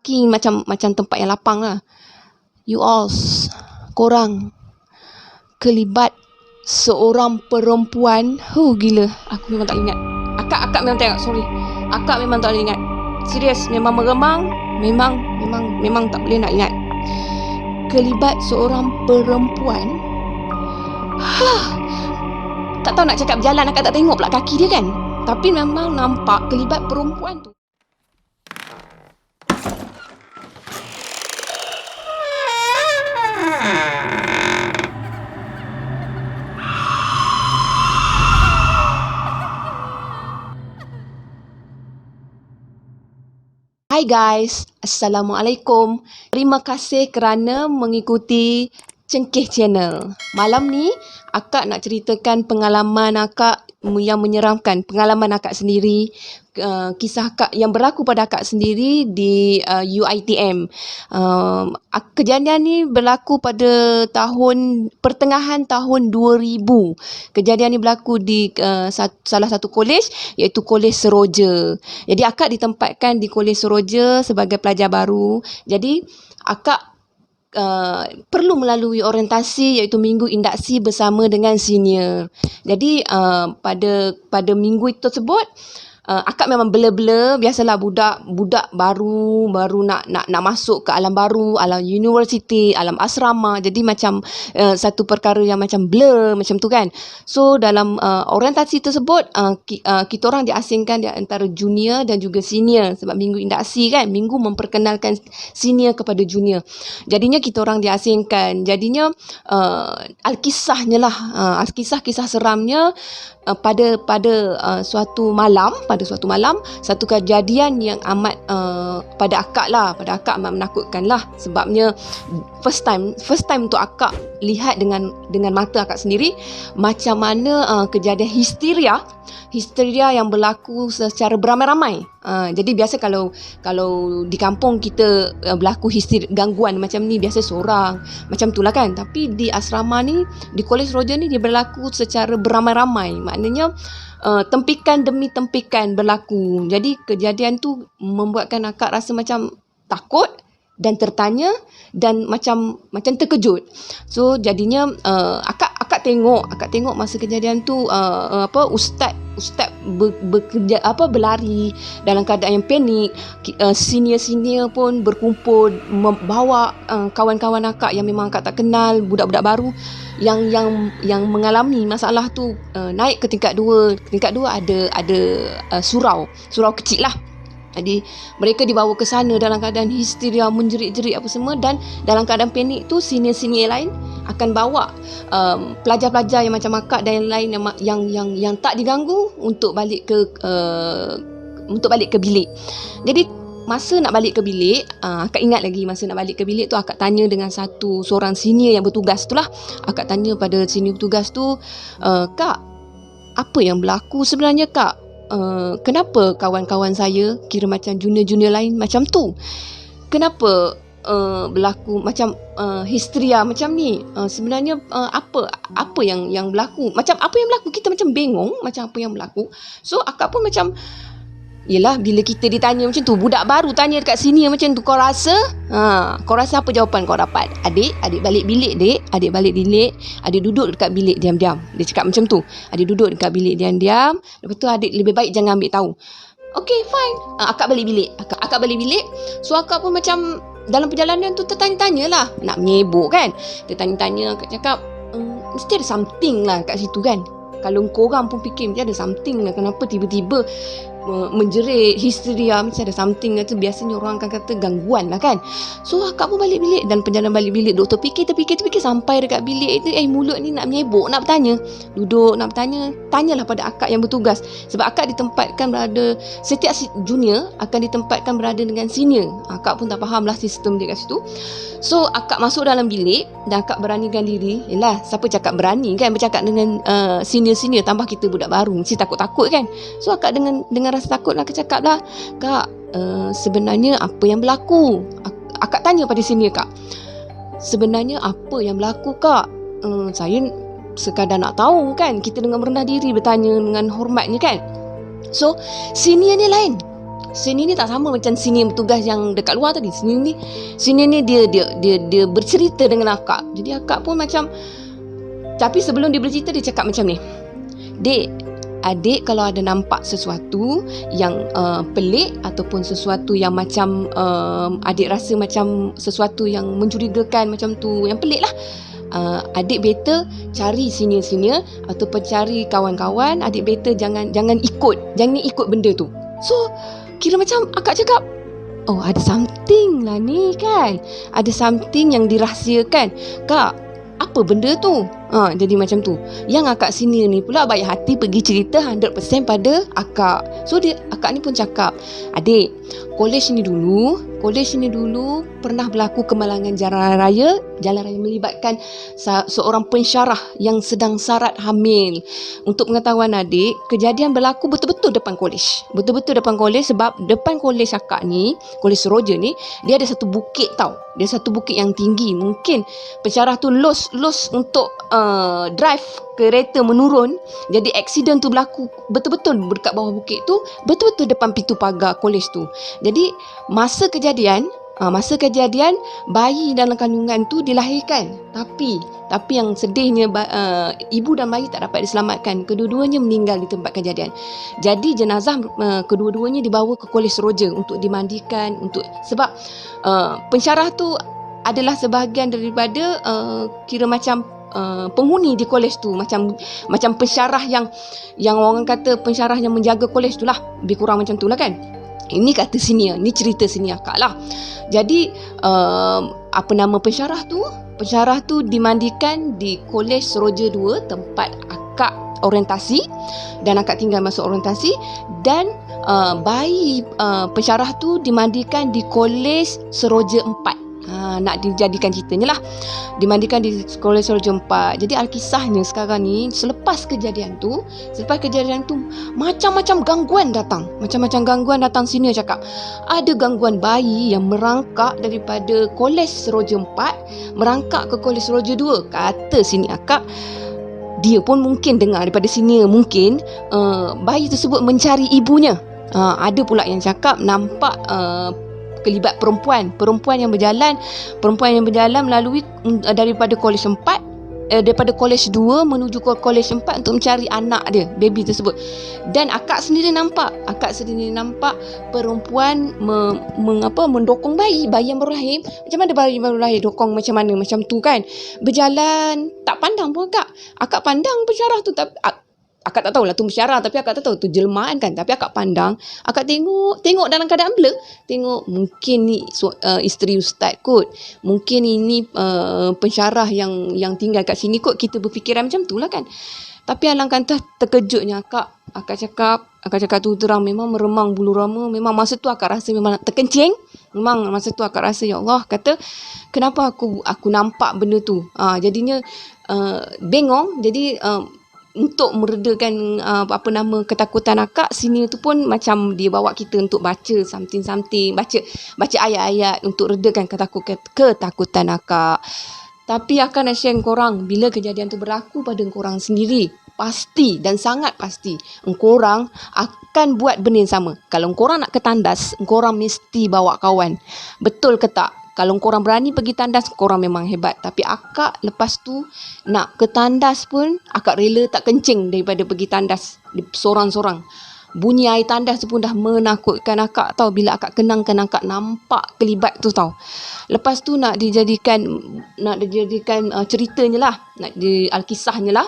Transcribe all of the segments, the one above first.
kaki macam tempat yang lapang lah. You all, korang kelibat seorang perempuan. Gila, aku memang tak ingat. Akak memang tak ingat, sorry. Akak memang tak boleh ingat. Serius, memang meremang. Memang tak boleh nak ingat. Kelibat seorang perempuan. Tak tahu nak cakap berjalan, akak tak tengok pula kaki dia kan. Tapi memang nampak kelibat perempuan tu. Hai guys, Assalamualaikum. Terima kasih kerana mengikuti Cengkeh Channel. Malam ni akak nak ceritakan pengalaman akak yang menyeramkan, pengalaman akak sendiri, kisah akak yang berlaku pada akak sendiri di UiTM. Kejadian ni berlaku pada pertengahan tahun 2000. Kejadian ni berlaku di salah satu kolej, iaitu Kolej Seroja. Jadi akak ditempatkan di Kolej Seroja sebagai pelajar baru. Jadi akak perlu melalui orientasi, iaitu minggu induksi bersama dengan senior. Jadi pada minggu tersebut akak memang bela-bela. Biasalah budak baru nak masuk ke alam baru, alam universiti, alam asrama. Jadi macam satu perkara yang macam blur macam tu kan. So dalam orientasi tersebut kita orang diasingkan di antara junior dan juga senior, sebab minggu induksi kan, minggu memperkenalkan senior kepada junior. Jadinya kita orang diasingkan. Jadinya kisah seramnya pada suatu malam, satu kejadian yang amat pada akak amat menakutkan lah. Sebabnya first time untuk akak lihat dengan mata akak sendiri macam mana kejadian histeria yang berlaku secara beramai-ramai. Jadi biasa kalau di kampung kita berlaku histeria, gangguan macam ni biasa seorang macam tu lah kan. Tapi di asrama ni, di Kolej Seroja ni, dia berlaku secara beramai-ramai. Maknanya tempikan demi tempikan berlaku. Jadi kejadian tu membuatkan akak rasa macam takut dan tertanya dan macam terkejut. So jadinya akak tengok masa kejadian tu ustaz berlari dalam keadaan yang panik. Senior pun berkumpul membawa kawan-kawan akak yang memang akak tak kenal, budak-budak baru yang mengalami masalah tu, naik ke tingkat 2. Tingkat 2 ada surau kecil lah. Jadi mereka dibawa ke sana dalam keadaan histeria, menjerit-jerit apa semua, dan dalam keadaan panik tu senior-senior lain akan bawa pelajar-pelajar yang macam akak dan yang lain yang tak diganggu untuk balik ke bilik. Jadi masa nak balik ke bilik, akak ingat lagi masa nak balik ke bilik tu akak tanya dengan seorang senior yang bertugas tu lah. Akak tanya pada senior bertugas tu, "Kak, apa yang berlaku sebenarnya kak? Kenapa kawan-kawan saya, kira macam junior-junior lain macam tu? Kenapa berlaku macam histeria macam ni? Sebenarnya apa yang berlaku? Macam apa yang berlaku? Kita macam bengong macam apa yang berlaku." So akak pun macam, yelah, bila kita ditanya macam tu, budak baru tanya dekat sini macam tu, kau rasa apa jawapan kau dapat? Adik balik bilik, adik balik bilik, adik duduk dekat bilik diam-diam. Dia cakap macam tu, adik duduk dekat bilik diam-diam, lepas tu adik lebih baik jangan ambil tahu. Okay, fine. Akak balik bilik. So akak pun macam dalam perjalanan tu tertanya-tanya lah, nak menyebuk kan. Dia tanya-tanya, akak cakap, mesti ada something lah kat situ kan. Kalau korang pun fikir mesti ada something lah, kenapa tiba-tiba menjerit, histeria, mesti ada something tu. Biasanya orang akan kata gangguan lah kan. So akak pun balik bilik, dan perjalanan balik bilik doktor fikir sampai dekat bilik itu, mulut ni nak menyebuk, nak bertanya, duduk nak bertanya, tanyalah pada akak yang bertugas. Sebab akak ditempatkan berada, setiap junior akan ditempatkan berada dengan senior. Akak pun tak faham lah sistem dia kat situ. So akak masuk dalam bilik dan akak beranikan diri. Yelah, siapa cakap berani kan bercakap dengan senior-senior, tambah kita budak baru, mesti takut-takut kan. So akak dengan rasa takut lah, akak cakap lah, "Kak, sebenarnya apa yang berlaku?" Akak tanya pada senior, "Kak, sebenarnya apa yang berlaku kak? Saya sekadar nak tahu kan." Kita dengan merendah diri bertanya dengan hormatnya kan. So senior ni lain. Senior ni tak sama macam senior bertugas yang dekat luar tadi. Senior ni dia bercerita dengan akak. Jadi akak pun macam, tapi sebelum dia bercerita dia cakap macam ni, "Dek, adik kalau ada nampak sesuatu yang pelik ataupun sesuatu yang macam adik rasa macam sesuatu yang mencurigakan macam tu, yang pelik lah, adik better cari senior-senior ataupun cari kawan-kawan. Adik better jangan ikut benda tu." So kira macam akak cakap, oh ada something lah ni kan, ada something yang dirahsiakan. Kak, apa benda tu? Jadi macam tu. Yang akak senior ni pula baik hati pergi cerita 100% pada akak. So akak ni pun cakap, "Adik, kolej ni dulu pernah berlaku kemalangan jalan raya melibatkan seorang pensyarah yang sedang sarat hamil. Untuk pengetahuan adik, kejadian berlaku betul-betul depan kolej. Betul-betul depan kolej, sebab depan kolej akak ni, kolej Seroja ni, dia ada satu bukit tau. Dia satu bukit yang tinggi. Mungkin pensyarah tu los untuk drive kereta menurun. Jadi aksiden tu berlaku betul-betul dekat bawah bukit tu, betul-betul depan pintu pagar kolej tu. Jadi masa kejadian bayi dalam kandungan tu dilahirkan, tapi yang sedihnya ibu dan bayi tak dapat diselamatkan. Kedua-duanya meninggal di tempat kejadian. Jadi jenazah kedua-duanya dibawa ke kolej Seroja untuk dimandikan, sebab pensyarah tu adalah sebahagian daripada kira macam penghuni di kolej tu, macam pensyarah yang orang kata pensyarah yang menjaga kolej tu lah, lebih kurang macam tu lah kan. Ini kata senior, ni cerita senior akak lah. Jadi pensyarah tu dimandikan di kolej Seroja 2, tempat akak orientasi, dan akak tinggal masuk orientasi. Dan bayi pensyarah tu dimandikan di kolej Seroja 4. Nak dijadikan ceritanya lah, dimandikan di kolej Seroja 4. Jadi alkisahnya sekarang ni, selepas kejadian tu macam-macam gangguan datang. Senior cakap ada gangguan bayi yang merangkak daripada kolej Seroja 4 merangkak ke kolej Seroja 2. Kata sini akak, dia pun mungkin dengar daripada senior, mungkin bayi tersebut mencari ibunya. Ada pula yang cakap nampak kelibat perempuan yang berjalan melalui daripada kolej 4, daripada kolej 2 menuju ke kolej 4 untuk mencari anak dia, baby tersebut. Dan akak sendiri nampak perempuan mendokong bayi yang baru lahir. Macam mana bayi baru lahir dokong macam mana, macam tu kan, berjalan. Tak pandang pun akak pandang pensyarah tu, tapi akak tak tahulah tu pensyarah, tapi akak tak tahu tu jelmaan kan. Tapi akak pandang, akak tengok dalam keadaan blur. Tengok mungkin ni isteri ustaz kot, mungkin ini pensyarah yang tinggal kat sini kot. Kita berfikiran macam tu lah kan. Tapi alangkah terkejutnya akak cakap tu terang, memang meremang bulu roma. Memang masa tu akak rasa memang nak terkencing. Memang masa tu akak rasa, ya Allah, kata kenapa aku nampak benda tu. Jadinya bengong. Jadi untuk meredakan ketakutan akak, senior tu pun macam dia bawa kita untuk baca something, baca ayat-ayat untuk redakan ketakutan akak. Tapi akak nak share dengan korang, bila kejadian tu berlaku pada korang sendiri, pasti dan sangat pasti korang akan buat benda yang sama. Kalau korang nak ke tandas, korang mesti bawa kawan. Betul ke tak? Kalau korang berani pergi tandas, korang memang hebat. Tapi akak lepas tu nak ke tandas pun, akak rela tak kencing daripada pergi tandas sorang-sorang. Bunyi air tandas tu pun dah menakutkan akak tau, bila akak kenangkan akak nampak kelibat tu tau. Lepas tu nak dijadikan ceritanya lah, nak di alkisahnya lah.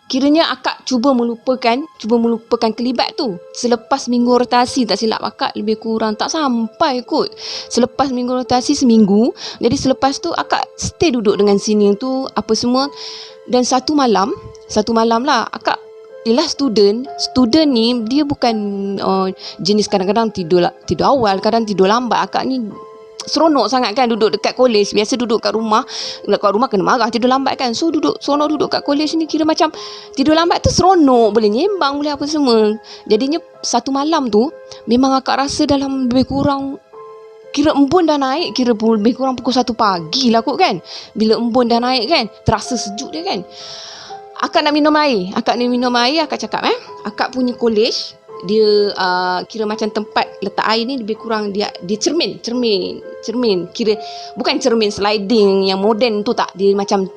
Kiranya akak cuba melupakan kelibat tu. Selepas minggu rotasi, tak silap akak, lebih kurang tak sampai kot. Selepas minggu rotasi seminggu. Jadi selepas tu akak stay duduk dengan senior tu apa semua. Dan satu malam lah, akak, ialah student ni dia bukan jenis kadang-kadang tidur awal, kadang tidur lambat. Akak ni seronok sangat kan duduk dekat kolej. Biasa duduk kat rumah kena marah tidur lambat kan. So seronok duduk kat kolej ni, kira macam tidur lambat tu seronok, boleh nyembang, boleh apa semua. Jadinya satu malam tu memang akak rasa dalam lebih kurang, kira embun dah naik, kira lebih kurang pukul 1 pagi lah kot kan. Bila embun dah naik kan, terasa sejuk dia kan. Akak nak minum air. Akak cakap akak punya kolej dia kira macam tempat letak air ni lebih kurang dia cermin. Kira bukan cermin sliding yang moden tu tak, dia macam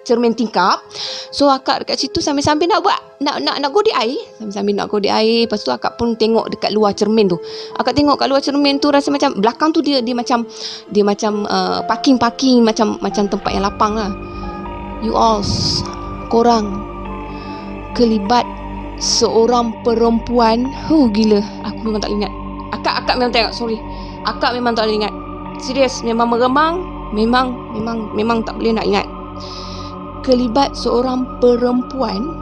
cermin tingkap. So akak dekat situ sambil-sambil nak buat nak godek air, sambil-sambil nak godek air. Lepas tu akak pun tengok dekat luar cermin tu. Akak tengok kat luar cermin tu, rasa macam belakang tu dia macam parking macam tempat yang lapang lah. You all, korang kelibat seorang perempuan. Gila, aku memang tak boleh ingat. Akak memang tak ingat, sorry. Akak memang tak boleh ingat. Serius, memang meremang. Memang tak boleh nak ingat. Kelibat seorang perempuan.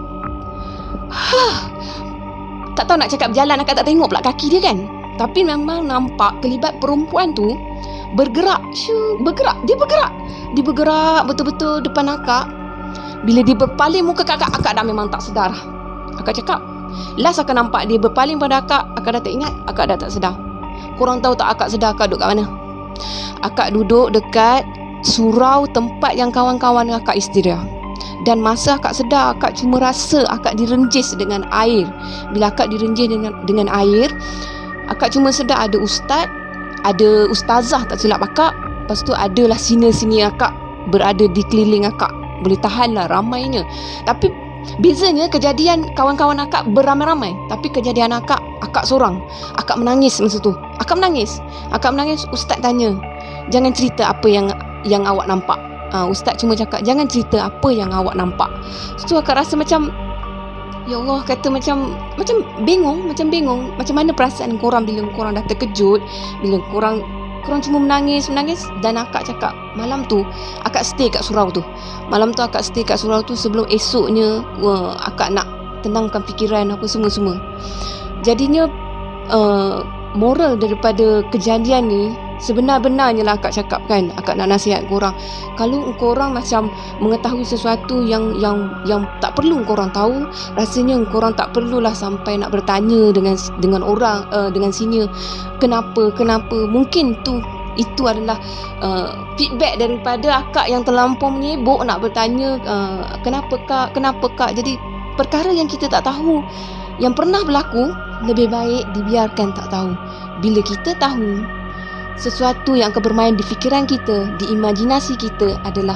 Tak tahu nak cakap berjalan, akak tak tengok pula kaki dia kan. Tapi memang nampak kelibat perempuan tu bergerak. Dia bergerak betul-betul depan akak. Bila dia berpaling muka kat akak dah memang tak sedar. Akak cakap, last akak nampak dia berpaling pada akak dah tak ingat, akak dah tak sedar. Korang tahu tak akak sedar akak duduk kat mana? Akak duduk dekat surau tempat yang kawan-kawan akak istirahat. Dan masa akak sedar, akak cuma rasa akak direnjis dengan air. Bila akak direnjis dengan air, akak cuma sedar ada ustaz, ada ustazah tak silap akak. Lepas tu adalah senior-senior akak berada di keliling akak. Boleh tahan lah ramainya. Tapi bezanya kejadian kawan-kawan akak beramai-ramai, tapi kejadian akak seorang. Akak menangis masa tu. Akak menangis. Ustaz tanya, jangan cerita apa yang awak nampak. Ustaz cuma cakap, jangan cerita apa yang awak nampak. So akak rasa macam, ya Allah, kata macam bingung. Macam mana perasaan korang bila korang dah terkejut, bila korang cuma menangis. Dan akak cakap, malam tu akak stay kat surau tu. Sebelum esoknya akak nak tenangkan fikiran apa semua. Jadinya moral daripada kejadian ni, sebenar-benarnya lah akak cakap kan, akak nak nasihat korang. Kalau korang macam mengetahui sesuatu yang tak perlu korang tahu, rasanya korang tak perlulah sampai nak bertanya dengan orang, dengan senior. Kenapa? Mungkin itu adalah feedback daripada akak yang terlampau menyibuk nak bertanya, kenapa kak. Jadi perkara yang kita tak tahu, yang pernah berlaku, lebih baik dibiarkan tak tahu. Bila kita tahu, sesuatu yang akan bermain di fikiran kita, di imajinasi kita adalah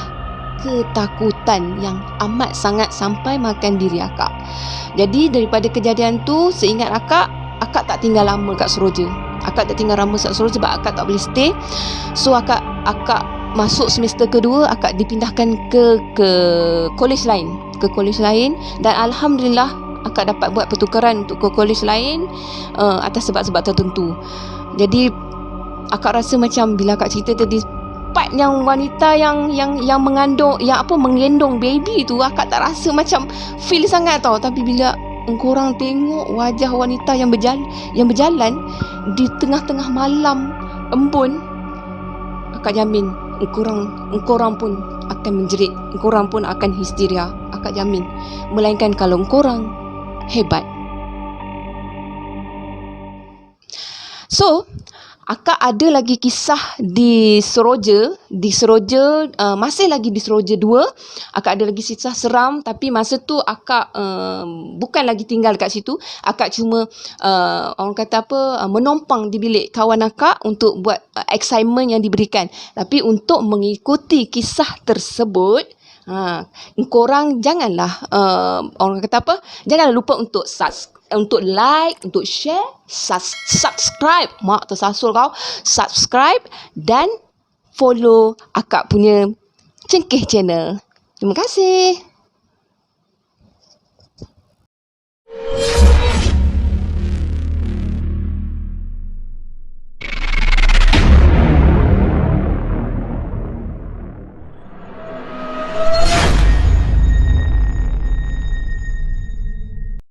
ketakutan yang amat sangat sampai makan diri akak. Jadi daripada kejadian tu, seingat akak tak tinggal lama kat Seroja. Sebab akak tak boleh stay. So akak masuk semester kedua, akak dipindahkan ke college lain. Dan alhamdulillah akak dapat buat pertukaran untuk ke college lain atas sebab-sebab tertentu. Jadi akak rasa macam bila akak cerita tadi, part yang wanita yang menggendong baby tu, akak tak rasa macam feel sangat tau. Tapi bila korang tengok wajah wanita yang berjalan di tengah-tengah malam embun, akak jamin korang pun akan menjerit, korang pun akan histeria. Akak jamin. Melainkan kalau korang hebat. So akak ada lagi kisah di Seroja, masih lagi di Seroja 2. Akak ada lagi kisah seram, tapi masa tu akak bukan lagi tinggal kat situ. Akak cuma orang kata menompang di bilik kawan akak untuk buat assignment yang diberikan. Tapi untuk mengikuti kisah tersebut, korang janganlah janganlah lupa untuk like, untuk share, subscribe. Mak tersasul kau. Subscribe dan follow akak punya Cengkeh Channel. Terima kasih.